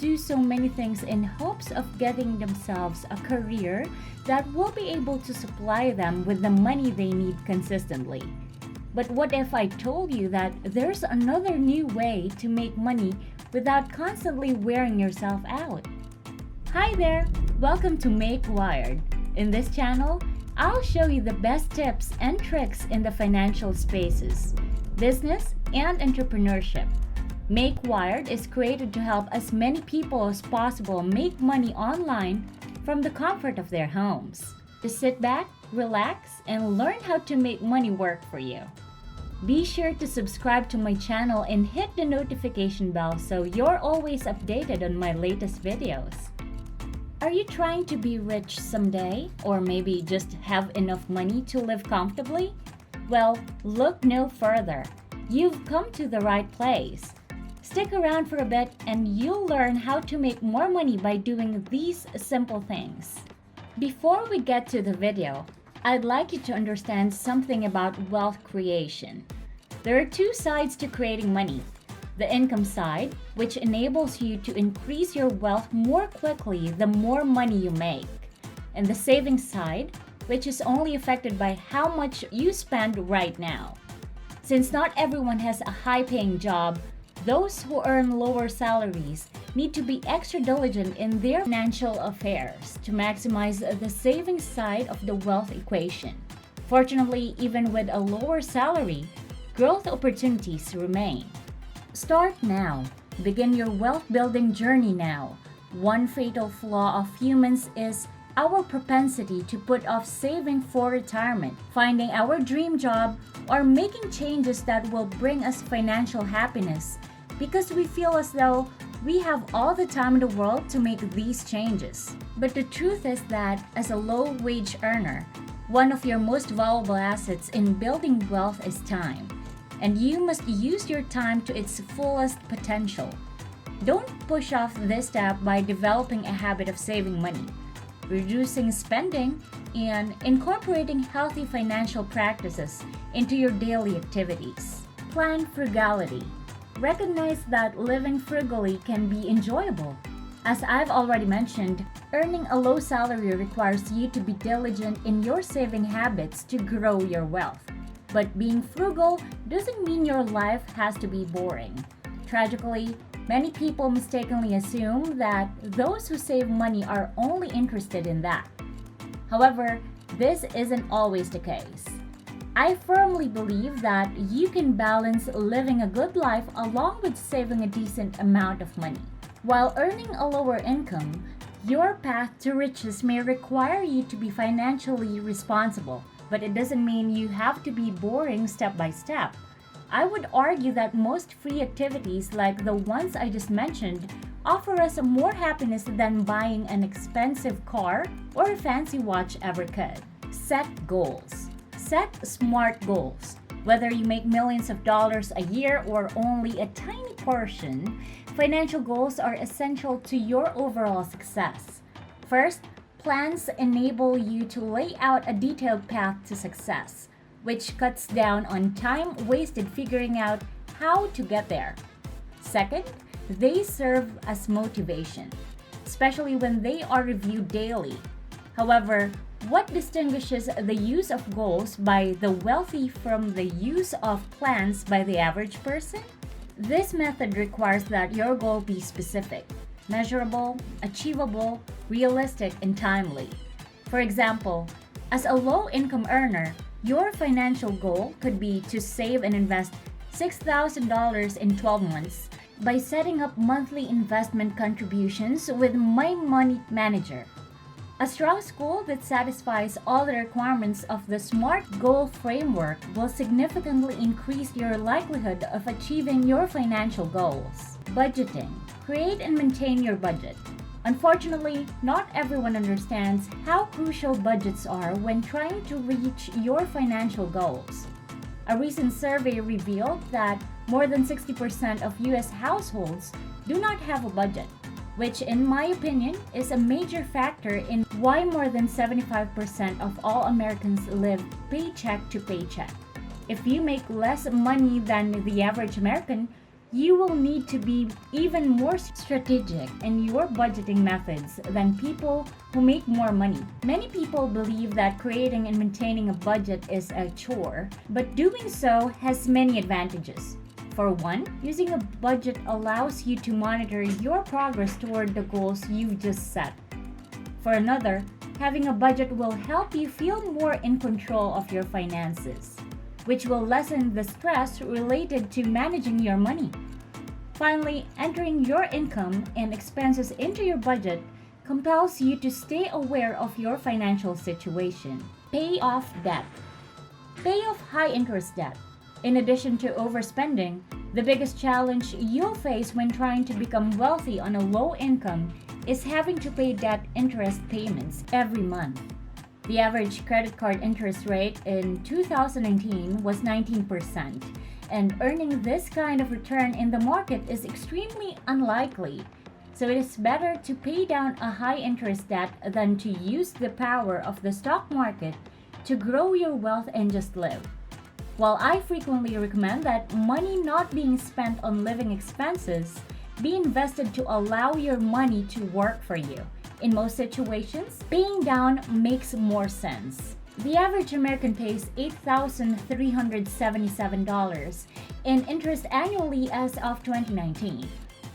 do so many things in hopes of getting themselves a career that will be able to supply them with the money they need consistently. But what if I told you that there's another new way to make money without constantly wearing yourself out? Hi there! Welcome to Make Wired. In this channel, I'll show you the best tips and tricks in the financial spaces, business, and entrepreneurship. Make Wired is created to help as many people as possible make money online from the comfort of their homes. Just sit back, relax, and learn how to make money work for you. Be sure to subscribe to my channel and hit the notification bell so you're always updated on my latest videos. Are you trying to be rich someday, or maybe just have enough money to live comfortably? Well, look no further. You've come to the right place. Stick around for a bit and you'll learn how to make more money by doing these simple things. Before we get to the video, I'd like you to understand something about wealth creation. There are two sides to creating money. The income side, which enables you to increase your wealth more quickly the more money you make. And the savings side, which is only affected by how much you spend right now. Since not everyone has a high-paying job, those who earn lower salaries need to be extra diligent in their financial affairs to maximize the savings side of the wealth equation. Fortunately, even with a lower salary, growth opportunities remain. Start now. Begin your wealth building journey now. One fatal flaw of humans is our propensity to put off saving for retirement, finding our dream job, or making changes that will bring us financial happiness because we feel as though we have all the time in the world to make these changes. But the truth is that as a low-wage earner, one of your most valuable assets in building wealth is time, and you must use your time to its fullest potential. Don't push off this step by developing a habit of saving money, reducing spending, and incorporating healthy financial practices into your daily activities. Plan frugality. Recognize that living frugally can be enjoyable. As I've already mentioned, earning a low salary requires you to be diligent in your saving habits to grow your wealth. But being frugal doesn't mean your life has to be boring. Tragically, many people mistakenly assume that those who save money are only interested in that. However, this isn't always the case. I firmly believe that you can balance living a good life along with saving a decent amount of money. While earning a lower income, your path to riches may require you to be financially responsible, but it doesn't mean you have to be boring step by step. I would argue that most free activities like the ones I just mentioned offer us more happiness than buying an expensive car or a fancy watch ever could. Set goals. Set smart goals. Whether you make millions of dollars a year or only a tiny portion, financial goals are essential to your overall success. First, plans enable you to lay out a detailed path to success, which cuts down on time wasted figuring out how to get there. Second, they serve as motivation, especially when they are reviewed daily. However, what distinguishes the use of goals by the wealthy from the use of plans by the average person? This method requires that your goal be specific, measurable, achievable, realistic, and timely. For example, as a low-income earner, your financial goal could be to save and invest $6,000 in 12 months by setting up monthly investment contributions with My Money Manager. A strong goal that satisfies all the requirements of the SMART goal framework will significantly increase your likelihood of achieving your financial goals. Budgeting. Create and maintain your budget. Unfortunately, not everyone understands how crucial budgets are when trying to reach your financial goals. A recent survey revealed that more than 60% of US households do not have a budget, which in my opinion is a major factor in why more than 75% of all Americans live paycheck to paycheck. If you make less money than the average American, You will need to be even more strategic in your budgeting methods than people who make more money. Many people believe that creating and maintaining a budget is a chore, but doing so has many advantages. For one, using a budget allows you to monitor your progress toward the goals you've just set. For another, having a budget will help you feel more in control of your finances, which will lessen the stress related to managing your money. Finally, entering your income and expenses into your budget compels you to stay aware of your financial situation. Pay off debt. Pay off high interest debt. In addition to overspending, the biggest challenge you'll face when trying to become wealthy on a low income is having to pay debt interest payments every month. The average credit card interest rate in 2019 was 19%, and earning this kind of return in the market is extremely unlikely. So it is better to pay down a high interest debt than to use the power of the stock market to grow your wealth and just live. While I frequently recommend that money not being spent on living expenses be invested to allow your money to work for you, in most situations, paying down makes more sense. The average American pays $8,377 in interest annually as of 2019.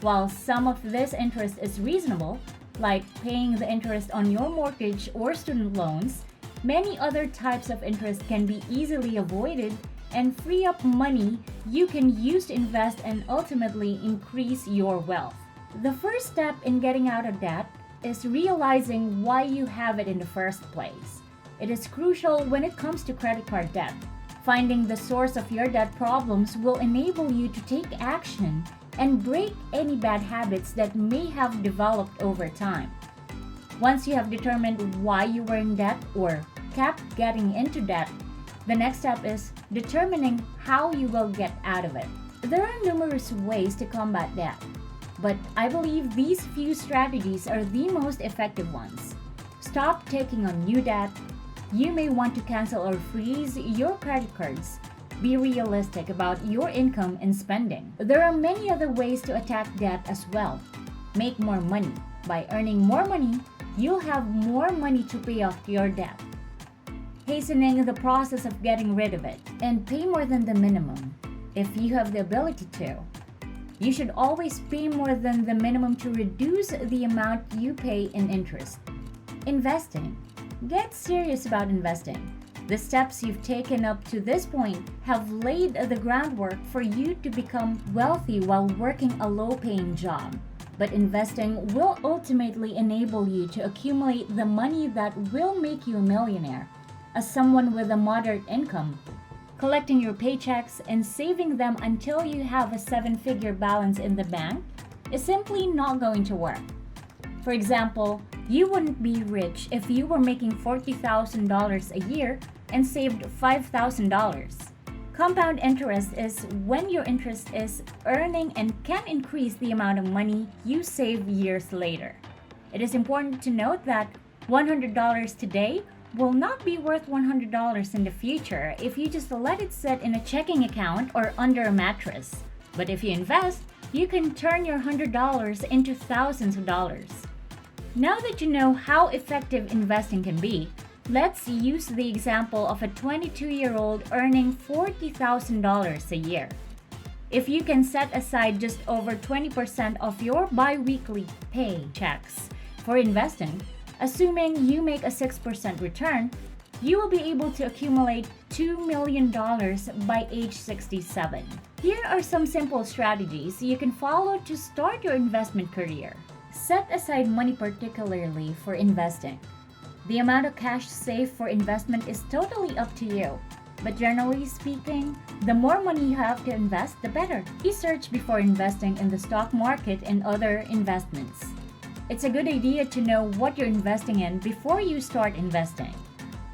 While some of this interest is reasonable, like paying the interest on your mortgage or student loans, many other types of interest can be easily avoided and free up money you can use to invest and ultimately increase your wealth. The first step in getting out of debt is realizing why you have it in the first place. It is crucial when it comes to credit card debt. Finding the source of your debt problems will enable you to take action and break any bad habits that may have developed over time. Once you have determined why you were in debt or kept getting into debt, the next step is determining how you will get out of it. There are numerous ways to combat debt, but I believe these few strategies are the most effective ones. Stop taking on new debt. You may want to cancel or freeze your credit cards. Be realistic about your income and spending. There are many other ways to attack debt as well. Make more money. By earning more money, you'll have more money to pay off your debt, hastening the process of getting rid of it, and pay more than the minimum if you have the ability to. You should always pay more than the minimum to reduce the amount you pay in interest. Investing. Get serious about investing. The steps you've taken up to this point have laid the groundwork for you to become wealthy while working a low-paying job. But investing will ultimately enable you to accumulate the money that will make you a millionaire. As someone with a moderate income, collecting your paychecks and saving them until you have a seven-figure balance in the bank is simply not going to work. For example, you wouldn't be rich if you were making $40,000 a year and saved $5,000. Compound interest is when your interest is earning and can increase the amount of money you save years later. It is important to note that $100 today will not be worth $100 in the future if you just let it sit in a checking account or under a mattress. But if you invest, you can turn your $100 into thousands of dollars. Now that you know how effective investing can be, let's use the example of a 22-year-old earning $40,000 a year. If you can set aside just over 20% of your bi-weekly paychecks for investing, assuming you make a 6% return, you will be able to accumulate $2 million by age 67. Here are some simple strategies you can follow to start your investment career. Set aside money particularly for investing. The amount of cash saved for investment is totally up to you, but generally speaking, the more money you have to invest, the better. Research before investing in the stock market and other investments. It's a good idea to know what you're investing in before you start investing.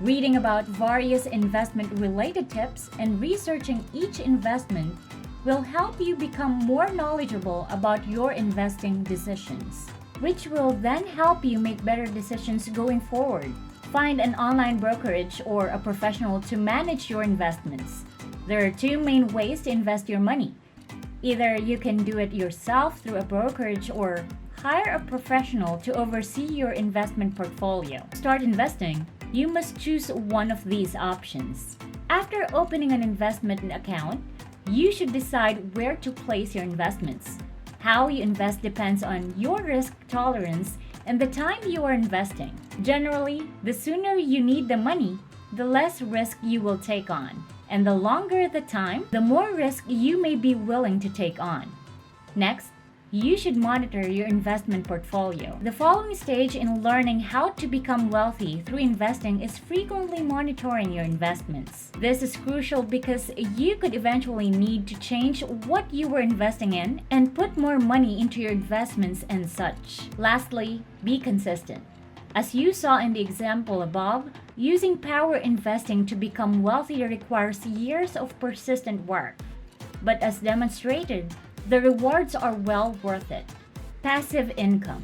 Reading about various investment-related tips and researching each investment will help you become more knowledgeable about your investing decisions, which will then help you make better decisions going forward. Find an online brokerage or a professional to manage your investments. There are two main ways to invest your money: Either you can do it yourself through a brokerage or hire a professional to oversee your investment portfolio. To start investing, you must choose one of these options. After opening an investment account, you should decide where to place your investments. How you invest depends on your risk tolerance and the time you are investing. Generally, the sooner you need the money, the less risk you will take on. And the longer the time, the more risk you may be willing to take on. Next, you should monitor your investment portfolio. The following stage in learning how to become wealthy through investing is frequently monitoring your investments. This is crucial because you could eventually need to change what you were investing in and put more money into your investments and such. Lastly, be consistent. As you saw in the example above, using power investing to become wealthy requires years of persistent work. But as demonstrated, the rewards are well worth it. Passive income.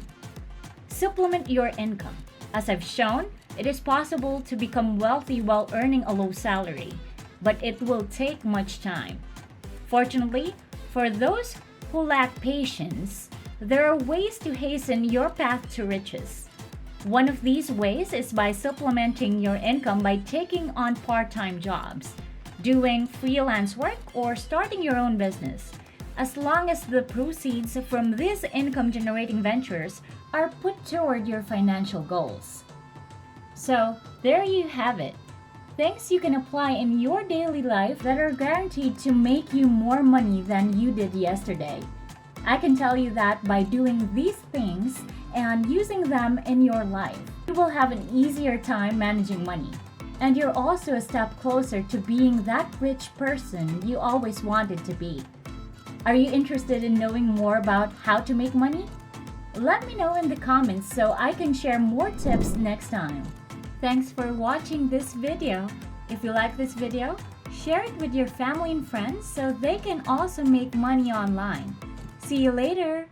Supplement your income. As I've shown, it is possible to become wealthy while earning a low salary, but it will take much time. Fortunately, for those who lack patience, there are ways to hasten your path to riches. One of these ways is by supplementing your income by taking on part-time jobs, doing freelance work, or starting your own business, as long as the proceeds from these income-generating ventures are put toward your financial goals. So, there you have it. Things you can apply in your daily life that are guaranteed to make you more money than you did yesterday. I can tell you that by doing these things and using them in your life, you will have an easier time managing money. And you're also a step closer to being that rich person you always wanted to be. Are you interested in knowing more about how to make money? Let me know in the comments so I can share more tips next time. Thanks for watching this video. If you like this video, share it with your family and friends so they can also make money online. See you later!